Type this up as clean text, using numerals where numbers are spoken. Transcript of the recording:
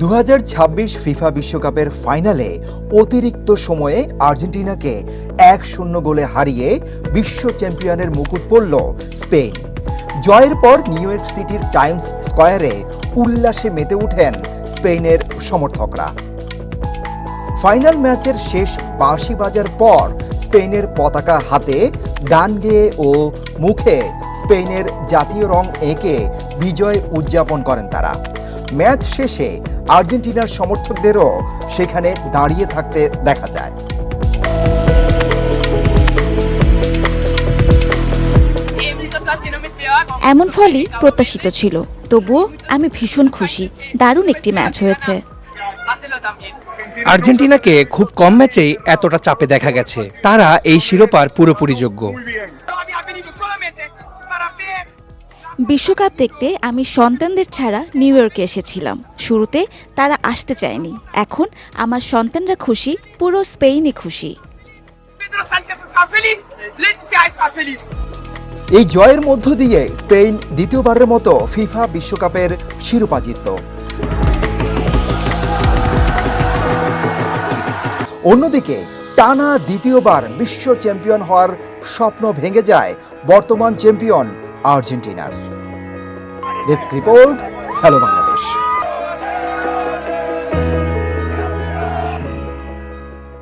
2026 FIFA বিশ্বকাপের ফাইনালে অতিরিক্ত সময়ে আর্জেন্টিনাকে 1-0 গোলে হারিয়ে বিশ্ব চ্যাম্পিয়নের মুকুট পড়ল স্পেন। জয়ের পর নিউ ইয়র্ক সিটির টাইমস স্কয়ারে উল্লাসে মেতে ওঠেন স্পেনের সমর্থকরা। ফাইনাল ম্যাচের শেষ বাঁশি বাজার পর স্পেনের পতাকা হাতে, গান গেয়ে ও মুখে স্পেনের জাতীয় রং এঁকে বিজয় উদযাপন করেন তারা। ম্যাচ শেষে আর্জেন্টিনার সমর্থকদেরও সেখানে দাঁড়িয়ে থাকতে দেখা যায়। এমন ফলই প্রত্যাশিত ছিল, তবুও আমি ভীষণ খুশি। দারুণ একটি ম্যাচ হয়েছে। আর্জেন্টিনাকে খুব কম ম্যাচেই এতটা চাপে দেখা গেছে। তারা এই শিরোপার পুরোপুরি যোগ্য। বিশ্বকাপ দেখতে আমি সন্তানদের ছাড়া নিউ ইয়র্কে এসেছিলাম। শুরুতে তারা আসতে চায়নি, এখন আমার সন্তানরা খুশি, পুরো স্পেনই খুশি। এই জয়ের মধ্য দিয়ে স্পেন দ্বিতীয়বারের মতো ফিফা বিশ্বকাপের শিরোপা জিতল। অন্যদিকে টানা দ্বিতীয়বার বিশ্ব চ্যাম্পিয়ন হওয়ার স্বপ্ন ভেঙে যায় বর্তমান চ্যাম্পিয়ন আর্জেন্টিনার। Desk report, hello Bangladesh.